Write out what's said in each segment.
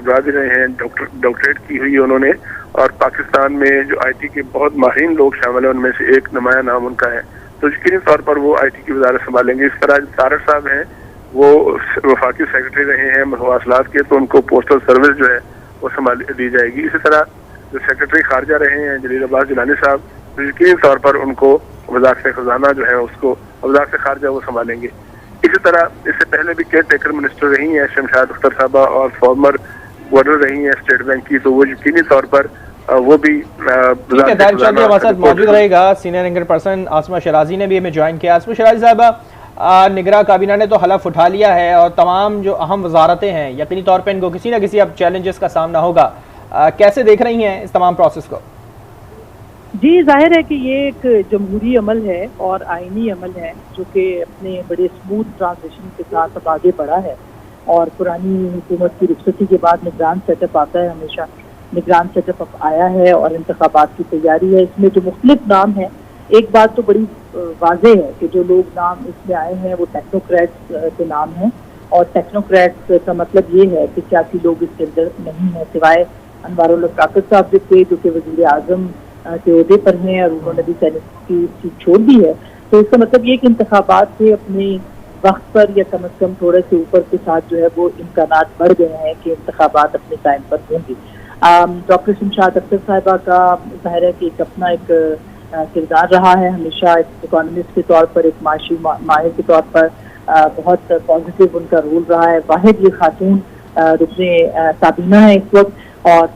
भी रहे हैं, डॉक्टरेट की हुई है उन्होंने, और पाकिस्तान में जो आईटी के बहुत माहिर लोग शामिल हैं उनमें से एक नुमाया नाम उनका है, तो यकीनी तौर पर वो आईटी की वजारत संभालेंगे। इस तरह तारक साहब हैं, वो वफाकी सेक्रेटरी रहे हैं मवासलात के, तो उनको पोस्टल सर्विस जो है वो संभाल दी जाएगी। इसी तरह जो सेक्रेटरी खारजा रहे हैं जलील अब्बास जिलानी साहब, तो यकीनी तौर पर उनको वजारत खजाना जो है उसको वजारत खारजा वो संभालेंगे। इसी तरह इससे पहले भी केयर टेकर मिनिस्टर रही हैं शमशाद अख्तर साहबा, और फॉर्मर गवर्नर रही हैं स्टेट बैंक की, तो वो यकीनी तौर पर वो भी हमारे साथ मौजूद रहेगा। सीनियर एंकर पर्सन आसमा शराजी ने भी हमें ज्वाइन किया। आसमा शराजी साहबा, निगरान काबीना ने तो हलफ उठा लिया है और तमाम जो अहम वजारतें हैं यकीनी तौर पर इनको किसी न किसी अब चैलेंजेस का सामना होगा, कैसे देख रही हैं इस तमाम प्रोसेस को? जी, जाहिर है कि ये एक जमहूरी अमल है और आईनी अमल है जो कि अपने बड़े स्मूथ ट्रांजिशन के साथ अब आगे बढ़ा है। और पुरानी हुकूमत की रुखसती के बाद निगरान सेटअप आता है, हमेशा निगरान सेटअप अब आया है और इंतखाबात की तैयारी है। इसमें जो मुख्तलिफ नाम है, एक बात तो बड़ी वाज़ेह है कि जो लोग नाम इसमें आए हैं वो टेक्नोक्रेट्स के नाम हैं, और टेक्नोक्रेट्स का मतलब ये है कि सियासी लोग इसके अंदर नहीं है, सिवाय अनवारुल हक काकड़ साहब जो थे, जो कि वज़ीर आज़म के ओहदे पर हैं और उन्होंने भी सेनेट की सीट छोड़ दी है। तो इसका मतलब ये कि इंतखाबात से अपने वक्त पर या कम अज़ कम थोड़े से ऊपर के साथ जो है वो इम्कानात बढ़ गए हैं कि इंतखाबात अपने टाइम पर होंगे। डॉक्टर शमशाद अख्तर साहिबा का जाहिर है कि एक अपना एक किरदार रहा है, हमेशा एक इकोनॉमिस्ट के तौर पर, एक माशी माहिर के तौर पर बहुत पॉजिटिव उनका रोल रहा है। वाहिद ये खातून रुकने काबीना है इस वक्त, और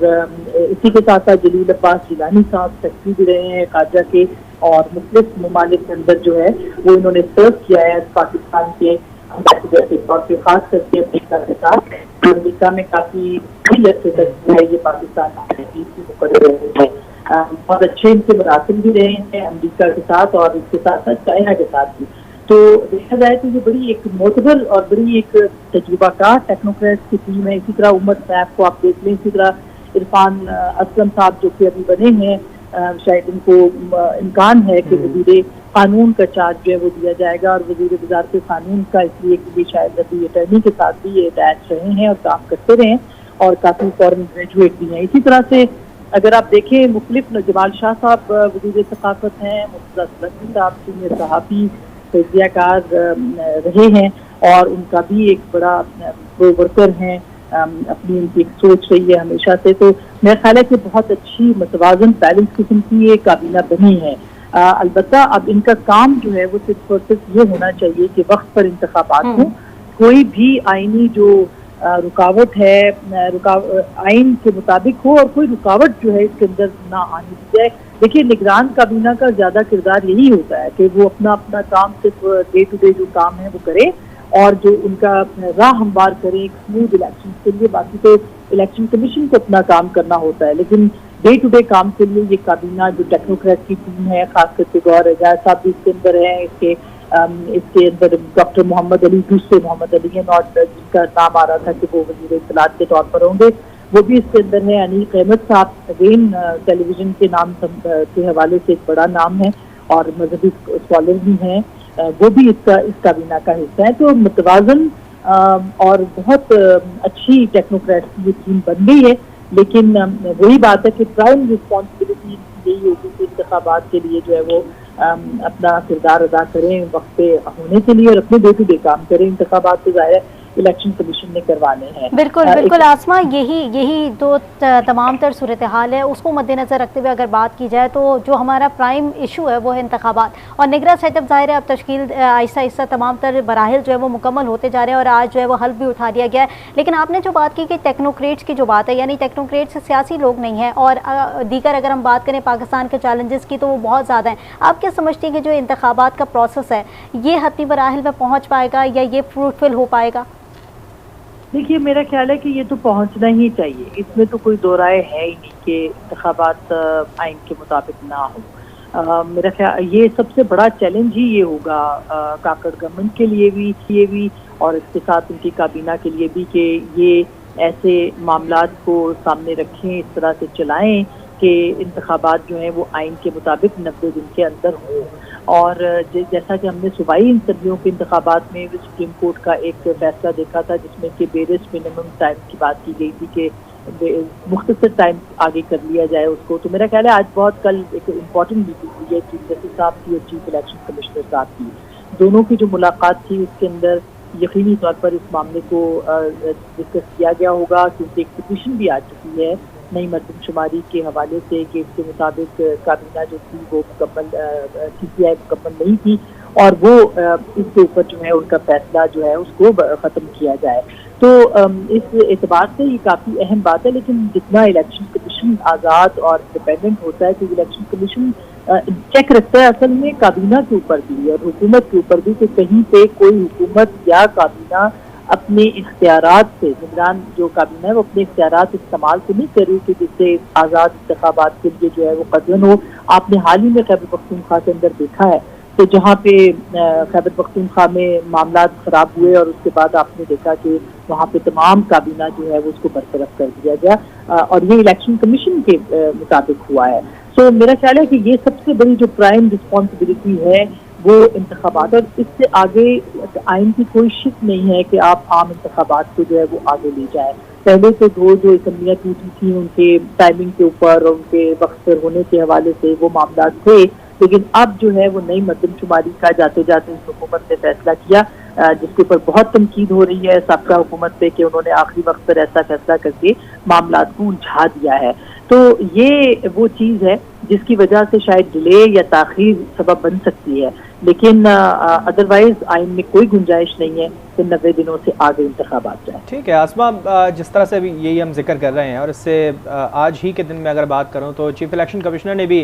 इसी के साथ साथ जलील अब्बास जिलानी साहब सेक्रेटरी भी रहे हैं काजा के, और मुख्तलिफ ममालिक के अंदर जो है वो इन्होंने सर्व किया है पाकिस्तान के एम्बेसडर के तौर पर, खास करके अमेरिका के साथ। अमेरिका में काफी अर्से तक जो है ये पाकिस्तान में बहुत अच्छे इनके मुरासिल भी रहे हैं अमेरिका के साथ और इसके साथ साथ चाइना के साथ भी। तो देखा जाए तो ये बड़ी एक मोतबर और बड़ी एक तजुर्बाकार टेक्नोक्रेट्स की टीम है। इसी तरह उमर सैफ को आप देख लें, इसी तरह इरफान असलम साहब जो कि अभी बने हैं, शायद इनको इम्कान है कि वज़ीर कानून का चार्ज जो है वो दिया जाएगा, और वज़ीर वज़ारत कानून का इसलिए कि शायद अभी अटर्नी के साथ भी ये अटैच रहे हैं और काम करते रहे हैं, और काफ़ी फॉरेन ग्रेजुएट भी हैं। इसी तरह से अगर आप देखें मुख्तलिफ, जमाल शाह साहब वज़ीर सकाफत हैं, मुर्तज़ा असलम साहब सीनियर सहाफ़ी तजियाकार रहे हैं, और उनका भी एक बड़ा प्रो वर्कर हैं, अपनी उनकी एक सोच रही है हमेशा से। तो मेरा ख्याल है कि बहुत अच्छी मतवाज़न बैलेंस किस्म की ये काबीना बनी है। अलबत्ता अब इनका काम जो है वो सिर्फ और सिर्फ ये होना चाहिए कि वक्त पर इंतखाबात हों, कोई भी आईनी जो रुकावट है आइन के मुताबिक हो, और कोई रुकावट जो है इसके अंदर ना आने दी जाए। देखिए, निगरान काबीना का ज्यादा किरदार यही होता है कि वो अपना अपना काम सिर्फ डे टू डे जो काम है वो करे, और जो उनका राह हमवार करें स्मूथ इलेक्शन के लिए। बाकी तो इलेक्शन कमीशन को अपना काम करना होता है, लेकिन डे टू डे काम के लिए ये काबीना जो टेक्नोक्रेट की टीम है, खास करके गौर एजाज साहब भी इसके अंदर है, इसके अंदर डॉक्टर मोहम्मद अली, दूसरे मोहम्मद अली हैं, नॉट जिनका नाम आ रहा था कि वो वज़ीर इत्तलात के तौर पर होंगे, वो भी इसके अंदर है। अनीक अहमद साहब अगेन टेलीविजन के नाम के हवाले से एक बड़ा नाम है और मजहबी स्कॉलर भी हैं, वो भी इस काबीना का हिस्सा है। तो मुतवाज़न और बहुत अच्छी टेक्नोक्रेट की टीम बन गई है, लेकिन वही बात है कि प्राइम रिस्पॉन्सिबिलिटी यही होगी कि इंतखाबात के लिए जो है वो अपना किरदार अदा करें, वक्त पे होने के लिए, और अपने डे टू डे काम करें। इंतखाबात तो ज़ाहिर है इलेक्शन कमीशन ने करवाने हैं। बिल्कुल बिल्कुल आसमा, यही तो तमाम तर सूरत हाल है। उसको मद्देनजर रखते हुए अगर बात की जाए तो जो हमारा प्राइम इशू है वो है इंतखाबात, और निगरान सेटअप ज़ाहिर है अब तश्कील आहिस्ता आहिस्ता तमाम तर बराहिल जो है वो मुकम्मल होते जा रहे हैं, और आज जो है वो हल्फ भी उठा दिया गया है। लेकिन आपने जो बात की कि टेक्नोक्रेट्स की जो बात है, यानी टेक्नोक्रेट्स सियासी लोग नहीं हैं, और दीगर अगर हम बात करें पाकिस्तान के चैलेंजेस की तो वो बहुत ज़्यादा हैं। आप क्या समझते हैं कि जो इंतखाबात का प्रोसेस है ये हतमी बराहिल में पहुँच पाएगा या ये फ्रूटफुल हो पाएगा? देखिए, मेरा ख्याल है कि ये तो पहुंचना ही चाहिए, इसमें तो कोई दो राय है ही नहीं कि इंतखाबात आइन के मुताबिक ना हो। मेरा ख्याल ये सबसे बड़ा चैलेंज ही ये होगा काकड़ गवर्नमेंट के लिए भी और इसके साथ उनकी काबीना के लिए भी, कि ये ऐसे मामलात को सामने रखें, इस तरह से चलाएं कि इंतखाबात जो हैं वो आइन के मुताबिक 90 दिन के अंदर हो। और जैसा कि हमने सूबाई असम्बलियों के इंतखाबात में सुप्रीम कोर्ट का एक फैसला देखा था जिसमें कि बेरिस मिनिमम टाइम की बात की गई थी कि मुख्तसर टाइम आगे कर लिया जाए उसको। तो मेरा ख्याल है आज बहुत कल एक इम्पॉर्टेंट मीटिंग हुई है चीफ जस्टिस साहब की और चीफ इलेक्शन कमिश्नर साहब की। दोनों की जो मुलाकात थी उसके अंदर यकीनी तौर पर इस मामले को डिस्कस किया गया होगा, क्योंकि एक पिटीशन भी आ चुकी है नई मरदमशुमारी के हवाले से कि इसके मुताबिक काबीना जो थी वो मुकम्मल CCI मुकम्मल नहीं थी और वो इसके ऊपर जो है उनका फैसला जो है उसको ख़त्म किया जाए। तो इस एतबार से ये काफ़ी अहम बात है। लेकिन जितना इलेक्शन कमीशन आज़ाद और इंडिपेंडेंट होता है, तो इलेक्शन कमीशन चेक रखता है असल में काबीना के ऊपर भी और हुकूमत के ऊपर भी कि कहीं पे कोई हुकूमत या काबीना अपने इख्तियारात से, निगरान जो काबीना है वो अपने इख्तियारात इस्तेमाल तो नहीं कर रही कि जिससे आज़ाद इंतखाबात के लिए जो है वो कदम हो। आपने हाल ही में खैबर पख्तूनख्वा के अंदर देखा है तो जहाँ पे खैबर पख्तूनख्वा में मामला खराब हुए और उसके बाद आपने देखा कि वहाँ पे तमाम काबीना जो है वो उसको बरतरफ कर दिया गया और ये इलेक्शन कमीशन के मुताबिक हुआ है। सो मेरा ख्याल है कि ये सबसे बड़ी जो प्राइम रिस्पॉन्सिबिलिटी है वो इंतखाबात, और इससे आगे आइन की कोई शिक नहीं है कि आप आम इंतखाबात को जो है वो आगे ले जाए। पहले तो दो जो असम्बलियाँ टूटी थी उनके टाइमिंग के ऊपर और उनके वक्त पर होने के हवाले से वो मामला थे, लेकिन अब जो है वो नई मरदमशुमारी का जाते जाते इस हुकूमत ने फैसला किया जिसके ऊपर बहुत तनकीद हो रही है साबका हुकूमत पे कि उन्होंने आखिरी वक्त पर ऐसा फैसला करके मामला को उलझा दिया है। तो ये वो चीज़ है जिसकी वजह से शायद डिले या ताखीर सबब बन सकती है, लेकिन अदरवाइज आइन में कोई गुंजाइश नहीं है कि 90 दिनों से आगे इंतखाबात जाए। ठीक है आसमा, जिस तरह से भी यही हम जिक्र कर रहे हैं और इससे आज ही के दिन में अगर बात करूं तो चीफ इलेक्शन कमिश्नर ने भी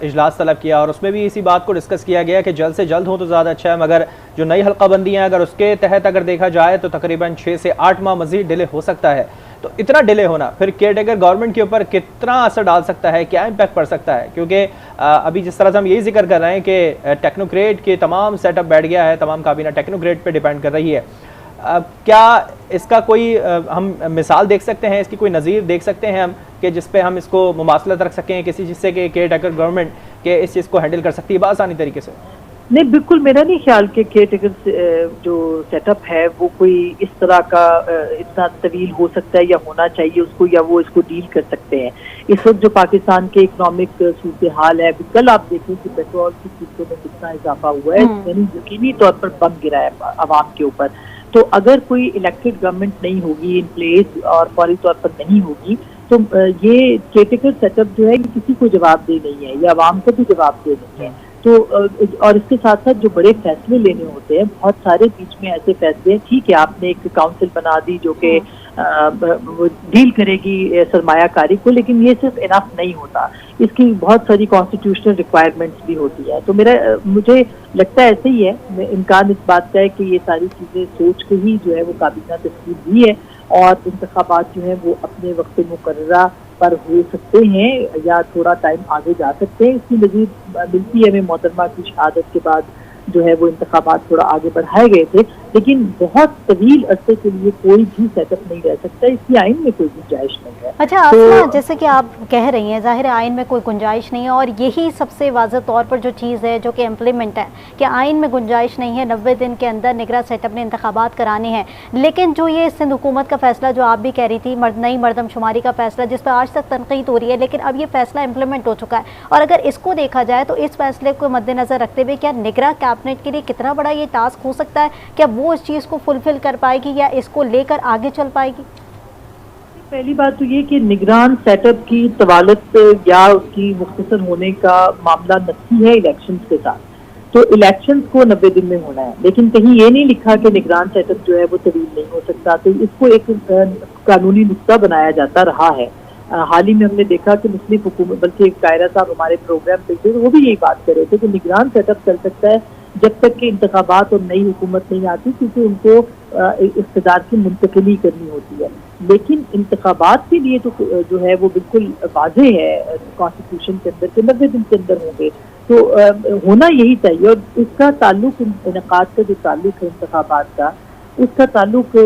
इजलास तलब किया और उसमें भी इसी बात को डिस्कस किया गया कि जल्द से जल्द हो तो ज़्यादा अच्छा है, मगर जो नई हल्काबंदी है अगर उसके तहत अगर देखा जाए तो तकरीबन 6 से 8 माह मज़ीद डिले हो सकता है। तो इतना डिले होना फिर केयरटेकर गवर्नमेंट के ऊपर कितना असर डाल सकता है, क्या इम्पैक्ट पड़ सकता है? क्योंकि अभी जिस तरह से हम यही जिक्र कर रहे हैं कि टेक्नोक्रेट के तमाम सेटअप बैठ गया है, तमाम काबीना टेक्नोक्रेट पे डिपेंड कर रही है। क्या इसका कोई हम मिसाल देख सकते हैं, इसकी कोई नज़ीर देख सकते हैं हम कि जिस पे हम इसको मुमासलत रख सकें किसी चीज़ से कि केयरटेकर गवर्नमेंट के इस चीज़ को हैंडल कर सकती है बआसानी तरीके से? नहीं, बिल्कुल मेरा नहीं ख्याल कि केयरटेकर जो सेटअप है वो कोई इस तरह का इतना तवील हो सकता है या होना चाहिए उसको, या वो इसको डील कर सकते हैं। इस वक्त जो पाकिस्तान के इकनॉमिक सूरत हाल है, कल आप देखें कि पेट्रोल की कीमतों में कितना इजाफा हुआ है, यानी यकीनी तौर पर बम गिरा है आवाम के ऊपर। तो अगर कोई इलेक्टेड गवर्नमेंट नहीं होगी इन प्लेस और फौरी तौर पर नहीं होगी तो ये केयरटेकर सेटअप जो है किसी को जवाबदेह नहीं है, या आवाम को भी जवाबदेह नहीं है। तो और इसके साथ साथ जो बड़े फैसले लेने होते हैं, बहुत सारे बीच में ऐसे फैसले हैं, ठीक है आपने एक काउंसिल बना दी जो कि डील करेगी सरमायाकारी को, लेकिन ये सिर्फ इनफ नहीं होता, इसकी बहुत सारी कॉन्स्टिट्यूशनल रिक्वायरमेंट्स भी होती है। तो मुझे लगता है ऐसे ही है, इम्कान इस बात का है कि ये सारी चीज़ें सोच के ही जो है वो काबीना तस्वीर हुई है और इंतखाबात जो है वो अपने वक्त मुकर्ररा पर हो सकते हैं या थोड़ा टाइम आगे जा सकते हैं। इसकी मजीद मिलती है हमें मोहतरमा की शहादत के बाद जो है वो इंतखाबात थोड़ा आगे बढ़ाए गए थे, लेकिन बहुत तवील अरसे के लिए कोई भी सेटअप नहीं रह सकता, इसकी आइन में कोई गुंजाइश नहीं है। अच्छा आसमा, जैसे कि आप कह रही हैं जाहिर है आइन में कोई गुंजाइश नहीं है और यही सबसे वाज़ेह तौर पर जो चीज़ है जो कि इम्प्लीमेंट है कि आइन में गुंजाइश नहीं है, 90 दिन के अंदर निगरान सेटअप ने इंतखाबात कराने हैं। लेकिन जो ये सिंध हुकूमत का फैसला जो आप भी कह रही थी, नई मरदमशुमारी का फैसला जिस पर आज तक तनकीद हो रही है, लेकिन अब ये फैसला इम्प्लीमेंट हो चुका है और अगर इसको देखा जाए तो इस फैसले को मद्देनजर रखते हुए क्या निगरान कैबिनेट के लिए कितना बड़ा ये टास्क हो सकता है? क्या वो इस चीज़ को फुलफिल कर पाएगी या इसको लेकर आगे चल पाएगी? पहली बात तो ये कि निगरान सेटअप की तवालत या उसकी मुख्तसर होने का मामला नस्सी है इलेक्शंस के साथ, तो इलेक्शंस को 90 दिन में होना है, लेकिन कहीं ये नहीं लिखा कि निगरान सेटअप जो है वो तवील नहीं हो सकता, तो इसको एक कानूनी नुक्ता बनाया जाता रहा है। हाल ही में हमने देखा कि मुस्लिम हुकूमत, बल्कि कायरा साहब हमारे प्रोग्राम पे थे, वो भी यही बात कर रहे थे कि निगरान सेटअप चल सकता है जब तक कि इंतखाबात और नई हुकूमत नहीं आती, क्योंकि उनको इख्तिदार की मुंतकिली करनी होती है। लेकिन इंतखाबात के लिए तो जो है वो बिल्कुल वाज़ेह है कॉन्स्टिट्यूशन के अंदर के 90 दिन के अंदर होंगे, तो होना यही चाहिए। और इसका ताल्लुक इनेकाद का जो ताल्लुक है इंतखाबात का, उसका ताल्लुक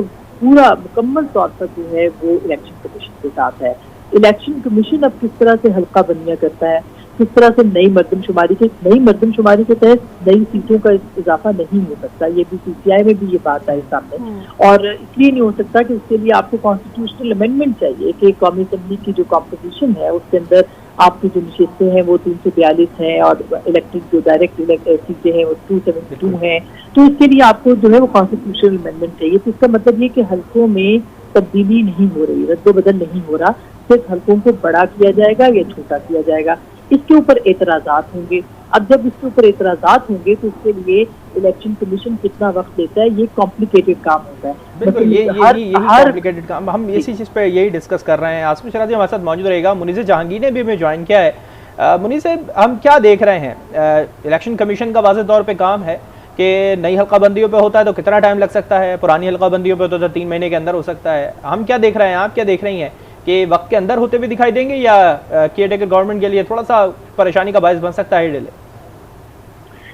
पूरा मुकम्मल तौर पर जो है वो इलेक्शन कमीशन के साथ है। इलेक्शन कमीशन अब किस तरह से हल्का बंदियाँ करता है, किस तरह से नई मरदमशुमारी के तहत नई सीटों का इजाफा नहीं हो सकता। ये भी CCI में भी ये बात आई सामने, और इसलिए नहीं हो सकता कि उसके लिए आपको कॉन्स्टिट्यूशनल अमेंडमेंट चाहिए कि कौमी असेंबली की जो कॉम्पोजिशन है उसके अंदर आपकी जो नशिस्तें हैं वो 342 हैं और इलेक्टेड जो डायरेक्ट सीटें हैं वो 272 हैं। तो इसके लिए आपको जो है वो कॉन्स्टिट्यूशनल अमेंडमेंट चाहिए। तो इसका मतलब ये कि हल्कों में तब्दीली नहीं हो रही, रद्दोबदल नहीं हो रहा, सिर्फ हल्कों को बड़ा किया जाएगा या छोटा किया जाएगा। इसके ऊपर एतराज़ात होंगे। अब जब इसके ऊपर एतराज़ात होंगे तो इसके लिए इलेक्शन कमीशन कितना वक्त लेता है, ये कॉम्प्लिकेटेड काम होता है। बिल्कुल, ये कॉम्प्लिकेटेड काम, हम इसी चीज़ पे यही डिस्कस कर रहे हैं। आसिफ शराजी हमारे साथ मौजूद रहेगा। मुनीज़ जहांगीर ने भी हमें ज्वाइन किया है। मुनीज़, हम क्या देख रहे हैं, इलेक्शन कमीशन का वाज़ेह तौर पे काम है कि नई हल्काबंदियों पे होता है तो कितना टाइम लग सकता है, पुरानी हल्काबंदियों पे तो 3 महीने के अंदर हो सकता है। हम क्या देख रहे हैं, आप क्या देख रही हैं कि वक्त के अंदर होते हुए दिखाई देंगे या केयरटेकर गवर्नमेंट के लिए थोड़ा सा परेशानी का बायस बन सकता है डिले?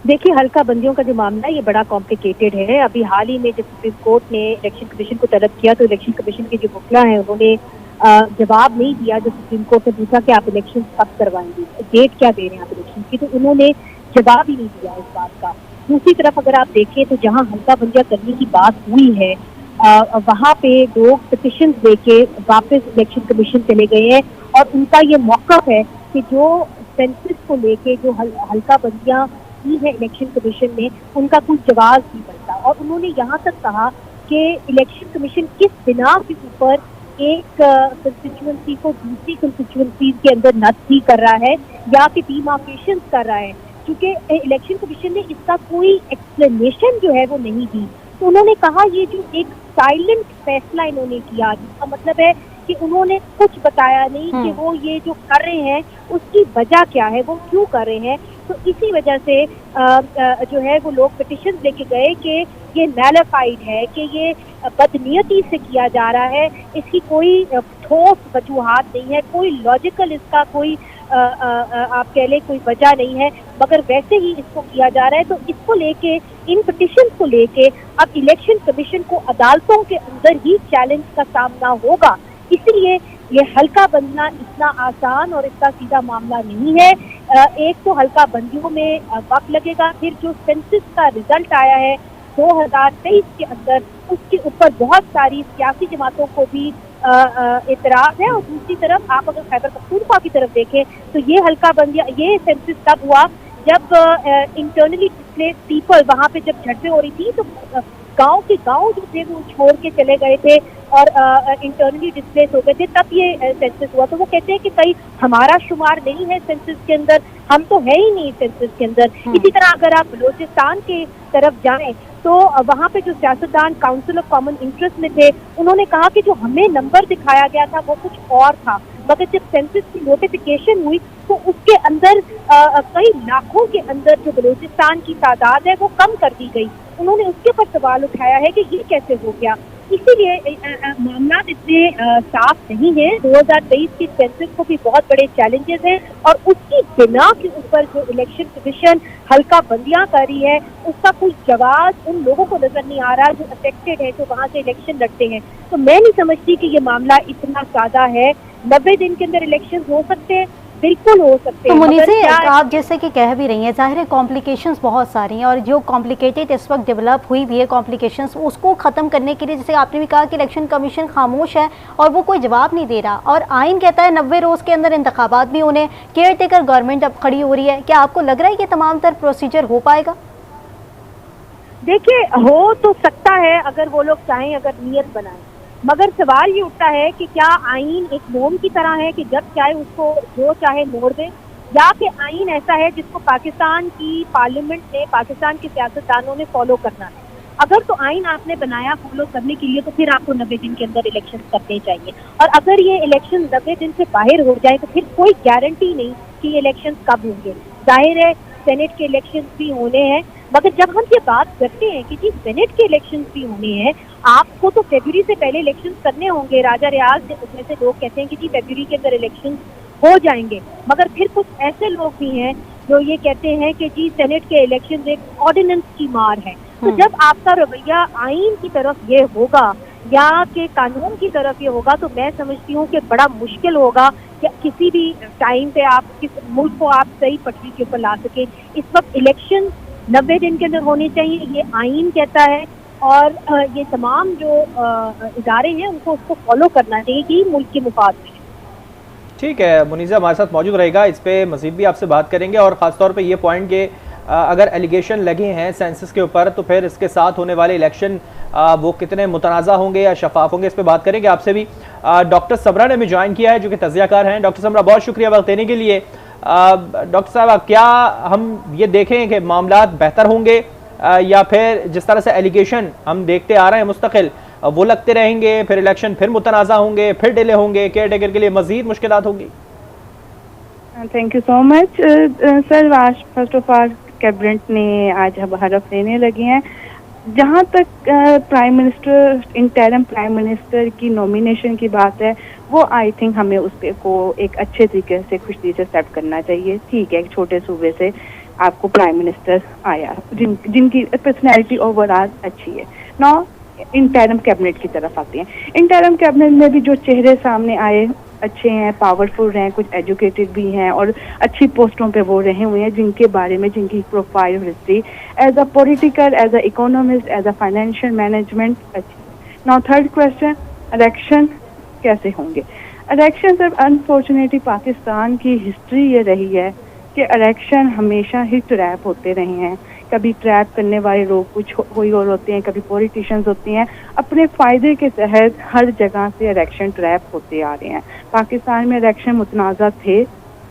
देखिए, हल्का बंदियों का जो मामला है ये बड़ा कॉम्प्लिकेटेड है। अभी हाल ही में जब सुप्रीम कोर्ट ने इलेक्शन कमीशन को तलब किया तो इलेक्शन कमीशन के जो वकील हैं उन्होंने जवाब नहीं दिया। जब सुप्रीम कोर्ट ने पूछा कि आप इलेक्शन कब करवाएंगे, डेट क्या दे रहे हैं आप इलेक्शन की, तो उन्होंने जवाब ही नहीं दिया इस बात का। दूसरी तरफ अगर आप देखें तो जहाँ हल्का बंदियां करने की बात हुई है वहाँ पे लोग पिटिशन देके वापस इलेक्शन कमीशन चले गए हैं और उनका ये मौक़िफ़ है कि जो सेंसस को लेके जो हल्का बंदियां की है इलेक्शन कमीशन ने, उनका कोई जवाब नहीं बनता। और उन्होंने यहाँ तक कहा कि इलेक्शन कमीशन किस बिना के ऊपर एक कंस्टिट्यूएंसी को दूसरी कंस्टिट्यूएंसी के अंदर नस्ती कर रहा है या कि डीमार्केशन कर रहा है, क्योंकि इलेक्शन कमीशन ने इसका कोई एक्सप्लेनेशन जो है वो नहीं दी। तो उन्होंने कहा ये जो एक साइलेंट फैसला इन्होंने किया, जिसका मतलब है कि उन्होंने कुछ बताया नहीं कि वो ये जो कर रहे हैं उसकी वजह क्या है, वो क्यों कर रहे हैं। तो इसी वजह से जो है वो लोग पिटिशन लेके गए कि ये नैलिफाइड है, कि ये बदनीयती से किया जा रहा है, इसकी कोई ठोस वजूहात नहीं है, कोई लॉजिकल इसका कोई आप कह लें कोई वजह नहीं है, मगर वैसे ही इसको किया जा रहा है। तो इसको लेके, इन पिटिशन को लेके अब इलेक्शन कमीशन को अदालतों के अंदर ही चैलेंज का सामना होगा। इसलिए ये हल्का बंदना इतना आसान और इतना सीधा मामला नहीं है। एक तो हल्का बंदियों में वक्त लगेगा, फिर जो सेंसस का रिजल्ट आया है 2023 के अंदर, उसके ऊपर बहुत सारी सियासी जमातों को भी इतराज है। और दूसरी तरफ आप अगर खैबर पख्तूनख्वा की तरफ देखें तो ये हल्का बंदियां, ये सेंसस तब हुआ जब इंटरनली डिस्प्लेस्ड पीपल वहाँ पे जब झड़पें हो रही थी तो गांव के गांव जो थे वो छोड़ के चले गए थे और इंटरनली डिस्प्लेस हो गए थे, तब ये सेंसस हुआ। तो वो कहते हैं कि कहीं हमारा शुमार नहीं है सेंसस के अंदर, हम तो है ही नहीं सेंसस के अंदर। इसी तरह अगर आप बलोचिस्तान के तरफ जाएं तो वहाँ पे जो सियासतदान काउंसिल ऑफ कॉमन इंटरेस्ट में थे, उन्होंने कहा कि जो हमें नंबर दिखाया गया था वो कुछ और था, मगर जब सेंसस की नोटिफिकेशन हुई तो उसके अंदर कई लाखों के अंदर जो बलोचिस्तान की तादाद है वो कम कर दी गई। उन्होंने उसके ऊपर सवाल उठाया है कि ये कैसे हो गया। इसीलिए मामला इतने साफ नहीं है। 2023 की सेंसस को भी बहुत बड़े चैलेंजेस हैं और उसकी बिना के ऊपर जो इलेक्शन कमीशन हल्का बंदियां कर रही है उसका कोई जवाब उन लोगों को नजर नहीं आ रहा जो अफेक्टेड है, जो वहाँ से इलेक्शन लड़ते हैं। तो मैं नहीं समझती कि ये मामला इतना सादा है। 90 दिन के अंदर इलेक्शन हो सकते हैं, बिल्कुल हो सकते हैं। तो मुनीज़, आप जैसे कि कह भी रही हैं, जाहिर है कॉम्प्लिकेशंस बहुत सारी हैं और जो कॉम्प्लिकेटेड इस वक्त डेवलप हुई भी है कॉम्प्लिकेशंस, उसको ख़त्म करने के लिए जैसे आपने भी कहा कि इलेक्शन कमीशन खामोश है और वो कोई जवाब नहीं दे रहा, और आइन कहता है 90 रोज़ के अंदर इंतखाबात भी होने, केयर टेकर गवर्नमेंट अब खड़ी हो रही है। क्या आपको लग रहा है कि तमाम तर प्रोसीजर हो पाएगा? देखिए, हो तो सकता है अगर वो लोग चाहें, अगर नीयत बनाएं, मगर सवाल ये उठता है कि क्या आइन एक मोम की तरह है कि जब चाहे उसको जो चाहे मोड़ दे, या कि आइन ऐसा है जिसको पाकिस्तान की पार्लियामेंट ने, पाकिस्तान के सियासतदानों ने फॉलो करना है। अगर तो आइन आपने बनाया फॉलो करने के लिए तो फिर आपको 90 दिन के अंदर इलेक्शन करने चाहिए, और अगर ये इलेक्शन 90 दिन से बाहर हो जाए तो फिर कोई गारंटी नहीं कि ये इलेक्शन कब होंगे। जाहिर है सेनेट के इलेक्शन भी होने हैं, मगर जब हम ये बात करते हैं कि जी सेनेट के इलेक्शन भी होने हैं, आपको तो फरवरी से पहले इलेक्शन करने होंगे। राजा रियाज उसमें से लोग कहते हैं कि जी फरवरी के अंदर इलेक्शन हो जाएंगे, मगर फिर कुछ ऐसे लोग भी हैं जो ये कहते हैं कि जी सेनेट के इलेक्शन एक ऑर्डिनेंस की मार है। तो जब आपका रवैया आइन की तरफ ये होगा या कि कानून की तरफ ये होगा, तो मैं समझती हूँ कि बड़ा मुश्किल होगा कि किसी भी टाइम पे आप किस मुल्क को आप सही पटरी के ऊपर ला सके। इस वक्त इलेक्शन 90 दिन के अंदर होने चाहिए, ये आइन कहता है, और ये तमाम जो इदारे हैं उनको उसको फॉलो करना चाहिए कि मुल्क के मुफाद में। ठीक है, मुनीज़ा हमारे साथ मौजूद रहेगा, इस पे मज़ीद भी आपसे बात करेंगे, और ख़ासतौर पे ये पॉइंट के अगर एलिगेशन लगे हैं सेंसस के ऊपर तो फिर इसके साथ होने वाले इलेक्शन वो कितने मुतनाज़ा होंगे या शफाफ होंगे, इस पर बात करेंगे आपसे भी। डॉक्टर समरा ने हमें ज्वाइन किया है जो कि तज्ज़ियाकार हैं। डॉक्टर समरा, बहुत शुक्रिया वक्त देने के लिए। डॉक्टर साहब, क्या हम ये देखें कि मामला बेहतर होंगे या फिर जिस तरह से एलिगेशन हम देखते आ रहे हैं मुस्तकिल वो लगते रहेंगे, फिर इलेक्शन फिर मुतनाज़ा होंगे, फिर डिले होंगे, केयर टेकर के लिए मज़ीद मुश्किलात होंगी? Thank you so much sir. आज फर्स्ट ऑफ ऑल कैबिनेट ने आज हरफ लेने लगे हैं। जहाँ तक prime minister, interim prime minister की नॉमिनेशन की बात है, वो आई थिंक हमें उस पे को एक अच्छे तरीके से खुशी से एक्सेप्ट करना चाहिए। ठीक है, एक छोटे सूबे से आपको प्राइम मिनिस्टर आया जिनकी पर्सनैलिटी ओवरऑल अच्छी है। नौ इंटरिम कैबिनेट की तरफ आते हैं। इंटरिम कैबिनेट में भी जो चेहरे सामने आए अच्छे हैं, पावरफुल हैं, कुछ एजुकेटेड भी हैं और अच्छी पोस्टों पे वो रहे हुए हैं, जिनके बारे में जिनकी profile history as a political, as a economist, as a financial management अच्छी। नाउ थर्ड क्वेश्चन, इलेक्शन कैसे होंगे? इलेक्शन सर अनफॉर्चुनेटली पाकिस्तान की हिस्ट्री ये रही है कि इलेक्शन हमेशा ही ट्रैप होते रहे हैं। कभी ट्रैप करने वाले लोग कुछ कोई और होते हैं, कभी पॉलिटिशियंस होते हैं। अपने फ़ायदे के तहत हर जगह से इलेक्शन ट्रैप होते आ रहे हैं। पाकिस्तान में इलेक्शन मुतनाज़ा थे,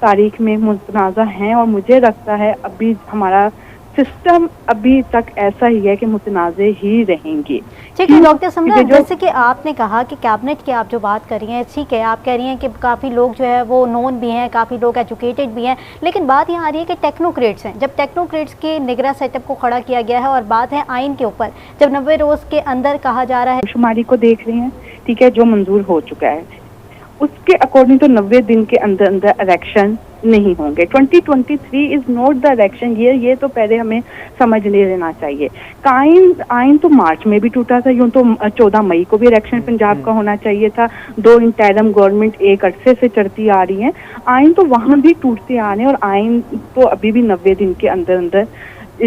तारीख में मुतनाज़ा हैं, और मुझे लगता है अभी हमारा सिस्टम अभी तक ऐसा ही है कि मुतनाज़े ही रहेंगे। ठीक है डॉक्टर समरा, जैसे कि आपने कहा कि कैबिनेट की आप जो बात कर रही हैं, ठीक है, आप कह रही हैं कि काफ़ी लोग जो है वो नोन भी हैं, काफ़ी लोग एजुकेटेड भी हैं, लेकिन बात यहाँ आ रही है कि टेक्नोक्रेट्स हैं। जब टेक्नोक्रेट्स के निगरान सेटअप को खड़ा किया गया है और बात है आइन के ऊपर, जब 90 रोज़ के अंदर कहा जा रहा है, शुमारी को देख रहे हैं, ठीक है, जो मंजूर हो चुका है उसके अकॉर्डिंग तो 90 दिन के अंदर अंदर इलेक्शन नहीं होंगे। 2023 is not the election year, ये तो पहले हमें समझ ले लेना चाहिए। आइन तो मार्च में भी टूटा था, यूं तो 14 मई को भी इलेक्शन पंजाब का होना चाहिए था। 2 इंटरिम गवर्नमेंट एक अरसे से चढ़ती आ रही है, आइन तो वहां भी टूटते आ रहे हैं, और आइन तो अभी भी 90 दिन के अंदर अंदर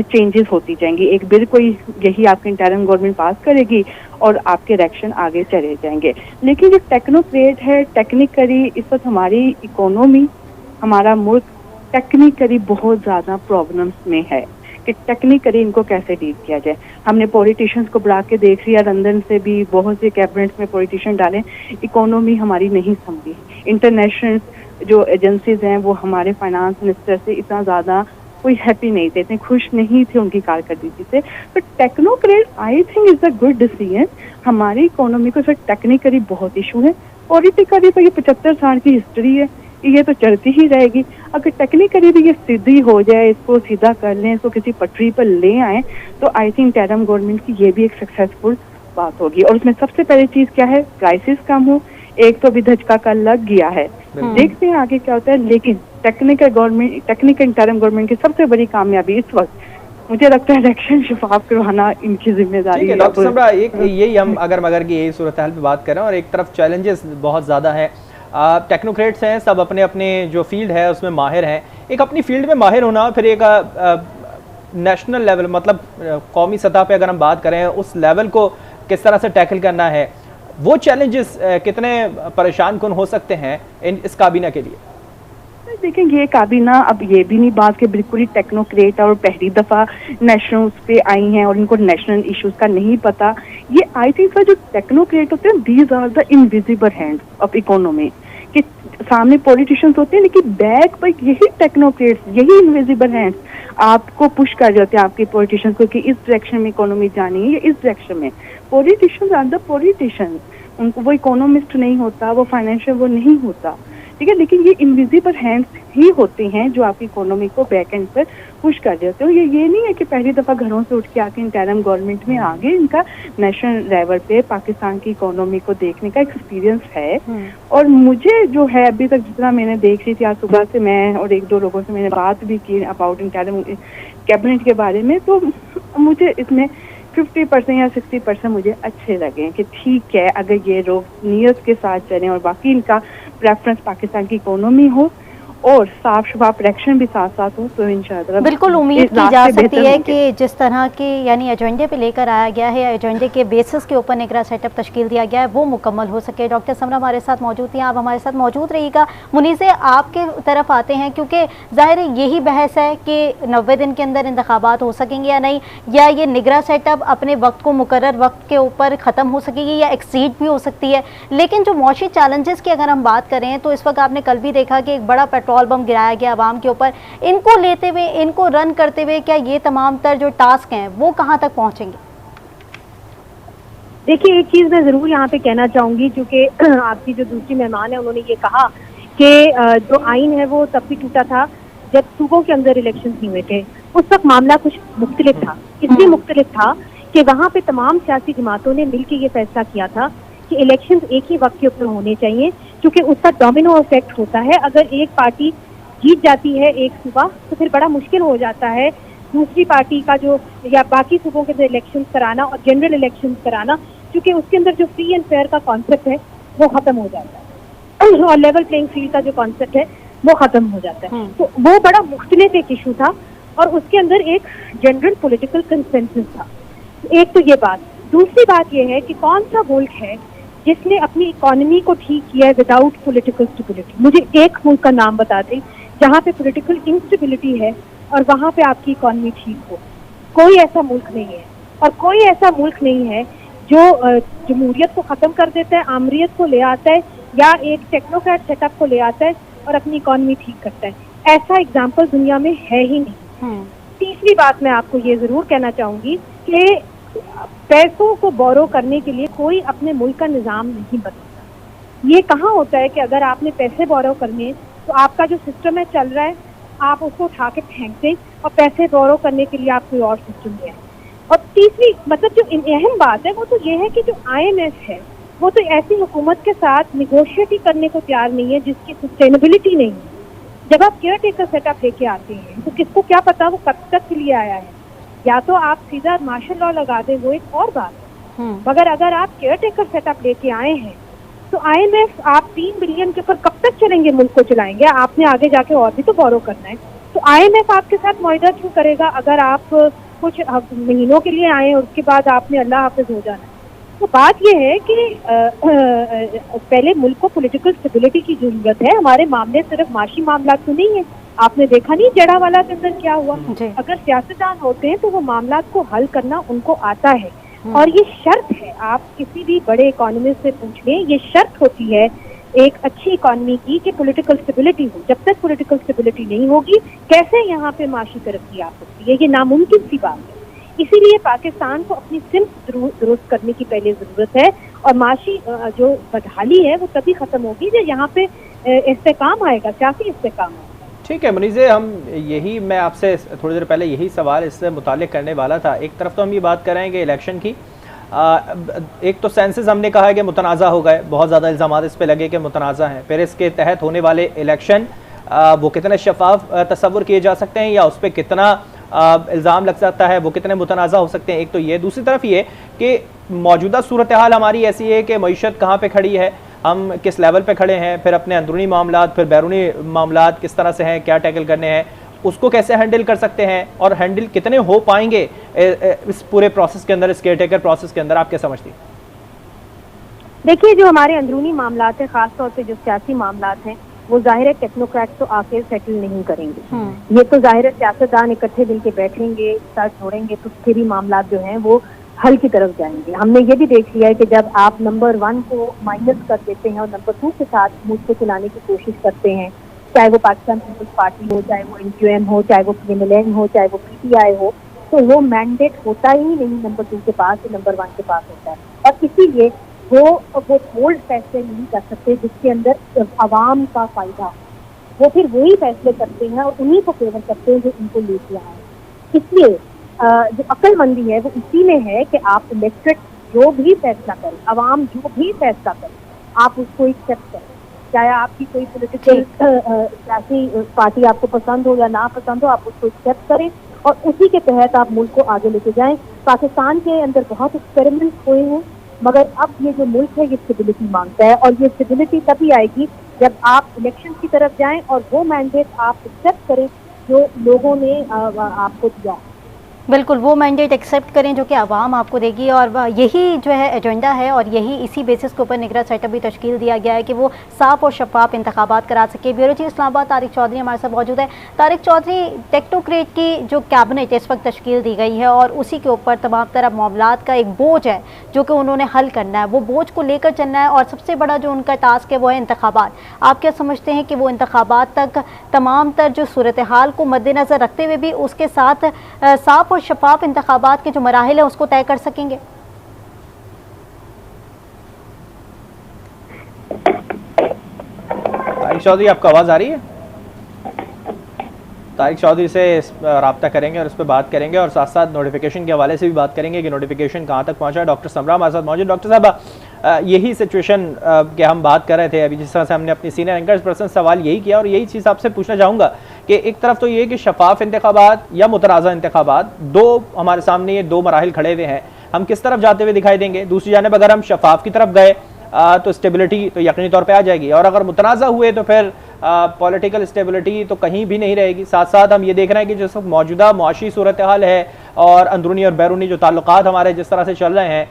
चेंजेस होती जाएंगी। एक बिल कोई यही आपकी इंटरिम गवर्नमेंट पास करेगी और आपके इलेक्शन आगे चले जाएंगे। लेकिन जो टेक्नोक्रेट है, टेक्निकली इस वक्त हमारी इकोनॉमी, हमारा मुल्क टेक्निकली बहुत ज़्यादा प्रॉब्लम्स में है कि टेक्निकली इनको कैसे डील किया जाए। हमने पॉलिटिशियंस को बुला के देख लिया, लंदन से भी बहुत से कैबिनेट्स में पॉलिटिशियन डाले, इकोनॉमी हमारी नहीं संभली। इंटरनेशनल जो एजेंसीज हैं वो हमारे फाइनेंस मिनिस्टर से इतना ज़्यादा कोई हैप्पी नहीं थे, इतने खुश नहीं थे उनकी कारकर्दगी से। तो technocrat I think is a good decision. हमारी इकोनॉमी को सर टेक्निकली बहुत इशू है, पॉलिटिकली तो ये 75 साल की हिस्ट्री है, ये तो चलती ही रहेगी। अगर टेक्निकली भी ये सीधी हो जाए, इसको सीधा कर लें, इसको किसी पटरी पर ले आए, तो आई थिंक इंटरिम गवर्नमेंट की ये भी एक सक्सेसफुल बात होगी। और उसमें सबसे पहली चीज क्या है, प्राइसेस कम हो। एक तो भी धचका का लग गया है, देखते हैं आगे क्या होता है। लेकिन टेक्निकल इंटरिम गवर्नमेंट की सबसे बड़ी कामयाबी इस वक्त मुझे लगता है इलेक्शन शफाफ करवाना इनकी जिम्मेदारी है। डॉक्टर समरा, एक यही हम अगर मगर की यही सूरत हाल पे बात करें, और एक तरफ चैलेंजेस बहुत ज़्यादा है। टेक्नोक्रेट्स हैं, सब अपने अपने जो फील्ड है उसमें माहिर हैं। एक अपनी फील्ड में माहिर होना, फिर एक नेशनल लेवल मतलब कौमी सतह पे अगर हम बात करें उस लेवल को किस तरह से टैकल करना है, वो चैलेंजेस कितने परेशान कुन हो सकते हैं इस काबीना के लिए? देखें, ये काबीना अब ये भी नहीं बात कि बिल्कुल ही टेक्नोक्रेट और पहली दफा नेशनल पे आई हैं और इनको नेशनल इश्यूज का नहीं पता। ये आई थिंक जो टेक्नोक्रेट होते हैं, these are the invisible hands of economy, कि सामने पॉलिटिशियंस होते हैं लेकिन बैक पर यही टेक्नोक्रेट्स, यही इनविजिबल हैंड्स आपको पुश कर जाते हैं, आपके पॉलिटिशियंस को, कि इस डायरेक्शन में इकोनॉमी जानी है या इस डायरेक्शन में। पॉलिटिशियंस आर द पॉलिटिशियंस, उनको वो इकोनॉमिस्ट नहीं होता, वो फाइनेंशियल वो नहीं होता, ठीक है। लेकिन ये इनविजिबल हैंड्स ही होते हैं जो आपकी इकोनॉमी को बैक एंड पर पुश कर देते हो। ये नहीं है कि पहली दफा घरों से उठ के आके इंटरिम गवर्नमेंट में आगे इनका नेशनल लेवल पे पाकिस्तान की इकोनॉमी को देखने का एक्सपीरियंस है। और मुझे जो है अभी तक जितना मैंने देख रही थी, आज सुबह से मैं और 1-2 लोगों से मैंने बात भी की अबाउट इंटरिम कैबिनेट के बारे में, तो मुझे इसमें 50% या 60% मुझे अच्छे लगे कि ठीक है, अगर ये लोग नियत के साथ चलें और बाकी इनका प्रेफरेंस पाकिस्तान की इकोनॉमी हो और साफ शफाफ इलेक्शन भी साथ साथ हो तो इंशाअल्लाह बिल्कुल उम्मीद की जा सकती है कि जिस तरह के यानी एजेंडे पे लेकर आया गया है, एजेंडे के बेसिस के ऊपर निगरां सेटअप तश्कील दिया गया है, वो मुकम्मल हो सके। डॉक्टर समरा हमारे साथ मौजूद थी, आप हमारे साथ मौजूद रहिएगा। मुनीज़े, आपके तरफ आते हैं क्योंकि ज़ाहिर है यही बहस है कि 90 दिन के अंदर इंतखाबात हो सकेंगे या नहीं, या ये निगरां सेटअप अपने वक्त को मुकर्रर वक्त के ऊपर ख़त्म हो सकेगी या एक्सीड भी हो सकती है। लेकिन जो मौशी चैलेंजेस की अगर हम बात करें तो इस वक्त आपने कल भी देखा कि एक बड़ा पेट्रोल बम गिराया गया आवाम के ऊपर। इनको लेते हुए, इनको रन करते हुए क्या ये तमाम तर जो टास्क हैं वो कहां तक पहुंचेंगे? देखिए, एक चीज मैं जरूर यहाँ पे कहना चाहूंगी, क्योंकि आपकी जो दूसरी मेहमान है उन्होंने ये कहा कि जो आइन है वो तब भी टूटा था जब सूबों के अंदर इलेक्शन नहीं हुए थे। उस वक्त मामला कुछ मुख्तलिफ था, इसलिए मुख्तलिफ था कि वहाँ पे तमाम सियासी जमातों ने मिलकर ये फैसला किया था कि इलेक्शन एक ही वक्त के ऊपर होने चाहिए, क्योंकि उसका डोमिनो इफेक्ट होता है। अगर एक पार्टी जीत जाती है एक सूबा तो फिर बड़ा मुश्किल हो जाता है दूसरी पार्टी का जो या बाकी सूबों के अंदर इलेक्शन कराना और जनरल इलेक्शन कराना, क्योंकि उसके अंदर जो फ्री एंड फेयर का कॉन्सेप्ट है वो खत्म हो जाता है और लेवल प्लेइंग फील्ड का जो कॉन्सेप्ट है वो खत्म हो जाता है। तो वो बड़ा मुख्तलिफ एक इशू था और उसके अंदर एक जनरल पॉलिटिकल कंसेंसस था। एक तो ये बात। दूसरी बात ये है कि कौन सा मुल्क है जिसने अपनी इकोनॉमी को ठीक किया है विदाउट पॉलिटिकल स्टेबिलिटी। मुझे एक मुल्क का नाम बता दें जहाँ पे पॉलिटिकल इंस्टेबिलिटी है और वहाँ पे आपकी इकोनॉमी ठीक हो। कोई ऐसा मुल्क नहीं है, और कोई ऐसा मुल्क नहीं है जो जमहूरियत को ख़त्म कर देता है, आमरीत को ले आता है या एक टेक्नोक्रेट सेटअप को ले आता है और अपनी इकोनॉमी ठीक करता है। ऐसा एग्जाम्पल दुनिया में है ही नहीं। तीसरी बात मैं आपको ये ज़रूर कहना चाहूँगी कि पैसों को बोरो करने के लिए कोई अपने मुल्क का निज़ाम नहीं बदलता। ये कहाँ होता है कि अगर आपने पैसे बोरो करने तो आपका जो सिस्टम है चल रहा है, आप उसको उठा के फेंक दें और पैसे बोरो करने के लिए आप कोई और सिस्टम ले आए। और तीसरी मतलब जो अहम बात है वो तो ये है कि जो IMF है वो तो ऐसी हुकूमत के साथ निगोशिएट ही करने को तैयार नहीं है जिसकी सस्टेनेबिलिटी नहीं है। जब आप केयर टेकर सेटअप लेके आते हैं तो किसको क्या पता वो कब तक के लिए आया है। या तो आप सीधा मार्शल लॉ लगा दें, वो एक और बात है, मगर अगर आप केयर टेकर सेटअप लेके आए हैं तो IMF आप 3 बिलियन के ऊपर कब तक चलेंगे, मुल्क को चलाएंगे? आपने आगे जाके और भी तो बोरो करना है। तो IMF आपके साथ मुआहदा क्यों करेगा अगर आप कुछ महीनों के लिए आए और उसके बाद आपने अल्लाह हाफिज हो जाना है। तो बात यह है कि पहले मुल्क को पॉलिटिकल स्टेबिलिटी की जरूरत है। हमारे मामले सिर्फ माशी मामला तो नहीं है। आपने देखा नहीं जड़ावाला के अंदर क्या हुआ। अगर सियासतदान होते हैं तो वो मामला को हल करना उनको आता है और ये शर्त है। आप किसी भी बड़े इकोनॉमिस्ट से पूछ लें, ये शर्त होती है एक अच्छी इकोनॉमी की कि पॉलिटिकल स्टेबिलिटी हो। जब तक पॉलिटिकल स्टेबिलिटी नहीं होगी कैसे यहाँ पे माशी तरक्की आ सकती है? ये नामुमकिन सी बात है। इसीलिए पाकिस्तान को अपनी सिमत दुरुस्त करने की पहले जरूरत है और माशी जो बदहाली है वो तभी खत्म होगी जब यहाँ पे इस्तेकाम आएगा, सियासी इस्तेकाम आएगा। ठीक है मुनीज़े, हम यही मैं आपसे थोड़ी देर पहले यही सवाल इससे मुताल्लिक करने वाला था। एक तरफ तो हम ये बात करेंगे इलेक्शन की, एक तो सेंसस हमने कहा है कि मुतनाज़ा हो गए, बहुत ज़्यादा इल्ज़ामात इस पे लगे कि मुतनाज़ा हैं। फिर इसके तहत होने वाले इलेक्शन वो कितने शफाफ तस्वुर किए जा सकते हैं या उस पर कितना इल्ज़ाम लग सकता है, वो कितने मुतनाज़ा हो सकते हैं। एक तो ये, दूसरी तरफ ये कि मौजूदा सूरत हाल हमारी ऐसी है कि मईशत कहाँ पर खड़ी है, हम किस लेवल पे खड़े हैं, फिर अपने अंदरूनी मामलात, फिर बैरूनी मामलात किस तरह से हैं, क्या टैकल करने हैं, उसको कैसे हैंडल कर सकते हैं और हैंडल कितने हो पाएंगे इस पूरे प्रोसेस के अंदर, इस केयरटेकर प्रोसेस के अंदर, आप क्या समझती हैं? देखिए, जो हमारे अंदरूनी मामलात हैं, खासतौर पे जो सियासी मामलात हैं, वो जाहिर है टेक्नोक्रेट तो आके सेटल नहीं करेंगे। ये तो जाहिर है सियासतदान इकट्ठे मिलके बैठेंगे, साथ जोड़ेंगे तो फिर ही मामलात जो हैं वो हल की तरफ जाएंगे। हमने ये भी देख लिया है कि जब आप नंबर 1 को माइनस कर देते हैं और नंबर 2 के साथ मुल्क को चलाने की कोशिश करते हैं, चाहे वो पाकिस्तान पीपल्स पार्टी हो, चाहे वो NQM हो, चाहे वो PMLN हो, चाहे वो PTI हो, तो वो मैंडेट होता ही नहीं नंबर 2 के पास, नंबर 1 के पास होता है। और इसीलिए वो बोल्ड फैसले नहीं कर सकते जिसके अंदर अवाम का फायदा हो। वो फिर वही फैसले करते हैं और उन्हीं को फेवर करते हैं जो उनको लेके आए। इसलिए जो अक्लमंदी है वो इसी में है कि आप इलेक्टेड जो भी फैसला करें, अवाम जो भी फैसला करें, आप उसको एक्सेप्ट करें। चाहे आपकी कोई पोलिटिकल सियासी पार्टी आपको पसंद हो या ना पसंद हो, आप उसको एक्सेप्ट करें और उसी के तहत आप मुल्क को आगे लेके जाएं। पाकिस्तान के अंदर बहुत एक्सपेरिमेंट हुए हैं, मगर अब ये जो मुल्क है ये स्टेबिलिटी मांगता है, और ये स्टेबिलिटी तभी आएगी जब आप इलेक्शन की तरफ जाएं और वो मैंडेट आप एक्सेप्ट करें जो लोगों ने आपको दिया। बिल्कुल, वो मैंडेट एक्सेप्ट करें जो कि आवाम आपको देगी, और यही जो है एजेंडा है, और यही इसी बेसिस के ऊपर निगरान सेटअप भी तश्कील दिया गया है कि वो साफ और शफाफ इंतखाबात करा सके। ब्यूरो चीफ इस्लामाबाद तारिक चौधरी हमारे साथ मौजूद है। तारिक चौधरी, टेक्नोक्रेट की जो कैबिनेट इस वक्त तश्कील दी गई है और उसी के ऊपर तमाम तरह मामलात का एक बोझ है जो कि उन्होंने हल करना है, वो बोझ को लेकर चलना है, और सबसे बड़ा जो उनका टास्क है वो है इंतखाबात। आप क्या समझते हैं कि वो इंतखाबात तक तमाम तर जो सूरत हाल को मद्देनज़र रखते हुए भी उसके साथ साफ और शफाफ इंतखाबात के जो मराहिल है उसको तय कर सकेंगे? तारिक चौधरी, आपको आवाज़ आ रही है? तारिक चौधरी से रब्ता करेंगे और उस पर बात करेंगे, और साथ साथ नोटिफिकेशन के हवाले से भी बात करेंगे कि नोटिफिकेशन कहाँ तक पहुँचा है। डॉक्टर समरा हमारे साथ मौजूद। डॉक्टर साहब, यही सिचुएशन के हम बात कर रहे थे अभी, जिस तरह से हमने अपनी सीनियर एंकर्स पर्सन सवाल यही किया, और यही चीज़ आपसे पूछना चाहूँगा कि एक तरफ तो ये कि शफाफ इंतखाबात या मुतराज़ा इंतखाबात, दो हमारे सामने ये दो मराहिल खड़े हुए हैं, हम किस तरफ जाते हुए दिखाई देंगे। दूसरी जानिब अगर हम शफाफ की तरफ गए तो स्टेबिलिटी तो यकीनी तौर पे आ जाएगी, और अगर मुतनाज़ा हुए तो फिर पॉलिटिकल स्टेबिलिटी तो कहीं भी नहीं रहेगी। साथ साथ हम ये देख रहे हैं कि जिस मौजूदा मुआशी सूरत हाल है और अंदरूनी और बैरूनी जो ताल्लुकात हमारे जिस तरह से चल रहे हैं,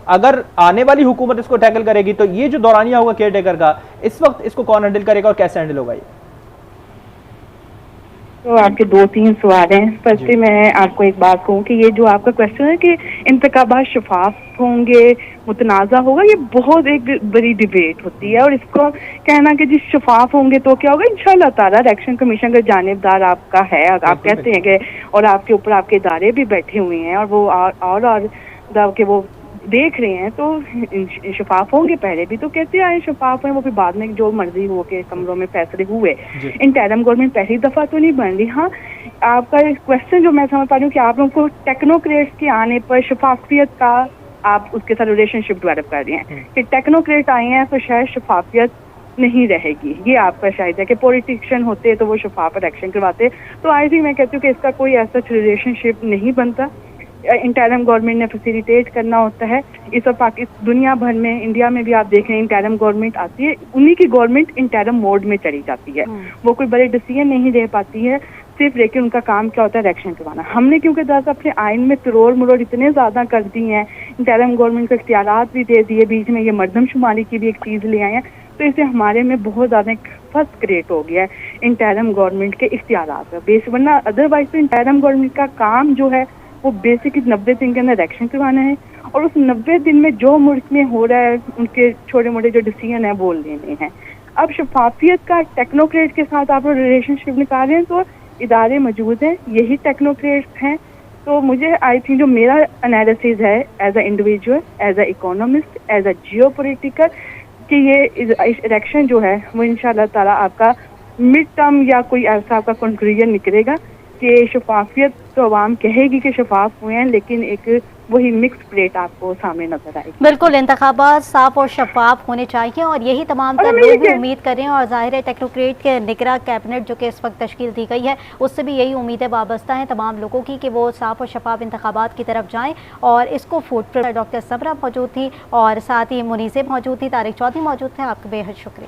अगर आने वाली हुकूमत इसको टैकल करेगी तो ये जो दौरानिया होगा केयर टेकर का, इस वक्त इसको कौन हैंडल करेगा और कैसे हैंडल होगा ये? तो आपके 2-3 सवाल हैं। फर्स्टली मैं आपको एक बात कहूँ कि ये जो आपका क्वेश्चन है कि इंतखाबात शफाफ होंगे, मुतनाज़ा होगा, ये बहुत एक बड़ी डिबेट होती है, और इसको कहना कि जी शफाफ होंगे तो क्या होगा, इंशाल्लाह ताला इलेक्शन कमीशन का जानिबदार आपका है, आप कहते हैं कि, और आपके ऊपर आपके इदारे भी बैठे हुए हैं और वो और कि वो देख रहे हैं, तो शफाफ होंगे। पहले भी तो कहते आए शफाफ हैं, वो भी बाद में जो मर्जी हो के कमरों में फैसले हुए। इंटरिम गवर्नमेंट पहली दफा तो नहीं बन रही। हाँ, आपका क्वेश्चन जो मैं समझ पा रही हूँ कि आप लोगों को टेक्नोक्रेट्स के आने पर शफाफियत का आप उसके साथ रिलेशनशिप डेवलप कर रहे हैं कि टेक्नोक्रेट आए हैं तो शायद शफाफियत नहीं रहेगी, ये आपका शायद है कि पॉलिटिशियन होते तो वो शफाफ इलेक्शन करवाते। तो आई थिंक मैं कहती हूँ कि इसका कोई ऐसा रिलेशनशिप नहीं बनता। इंटरिम गवर्नमेंट ने फैसिलिटेट करना होता है। इस और पाकिस्तान दुनिया भर में, इंडिया में भी आप देख रहे हैं इंटरिम गवर्नमेंट आती है, उन्हीं की गवर्नमेंट इंटरिम मोड में चली जाती है, वो कोई बड़े डिसीजन नहीं ले पाती है सिर्फ, लेकिन उनका काम क्या होता है इलेक्शन करवाना। हमने क्योंकि दरअसल अपने आइन में तरोड़ मरोड़ इतने ज़्यादा कर दी हैं, इंटरिम गवर्नमेंट को इख्तियारात भी दे दिए, बीच में ये मर्दमशुमारी की भी एक चीज़ ले आए हैं, तो इससे हमारे में बहुत ज़्यादा फर्स्ट क्रिएट हो गया है इंटरिम गवर्नमेंट के इख्तियारात का बेस, वरना अदरवाइज तो इंटरिम गवर्नमेंट का काम जो है वो बेसिकली 90 दिन के अंदर इलेक्शन करवाना है, और उस 90 दिन में जो मुल्क में हो रहा है उनके छोटे मोटे जो डिसीजन है वो लेने हैं। अब शफाफियत का टेक्नोक्रेट के साथ आप लोग रिलेशनशिप निकाल रहे हैं, तो इदारे मौजूद हैं, यही टेक्नोक्रेट्स हैं। तो मुझे आई थिंक जो मेरा एनालिसिस है as a individual, as a economist, as a geopolitical, कि ये इलेक्शन जो है वो इंशाल्लाह ताला आपका मिड टर्म या कोई ऐसा आपका कंक्लूजन निकलेगा कि शफाफियत तो आवाम कहेगी कि शफाफ हुए हैं, लेकिन एक वही मिक्स प्लेट आपको सामने नजर आएगी। बिल्कुल, इंतखाबात साफ और शफाफ होने चाहिए, और यही तमाम तर लोग भी उम्मीद करें, और जाहिर है टेक्नोक्रेट के निगरान कैबिनेट जो कि इस वक्त तश्कील दी गई है उससे भी यही उम्मीदें वाबस्ता हैं तमाम लोगों की कि वो साफ और शफाफ इंतखाबात की तरफ जाएँ, और इसको फूड पर डॉक्टर समरा मौजूद थी और साथ ही मुनीसे मौजूद थी, तारिक चौधरी मौजूद थे। आपका बेहद शुक्रिया।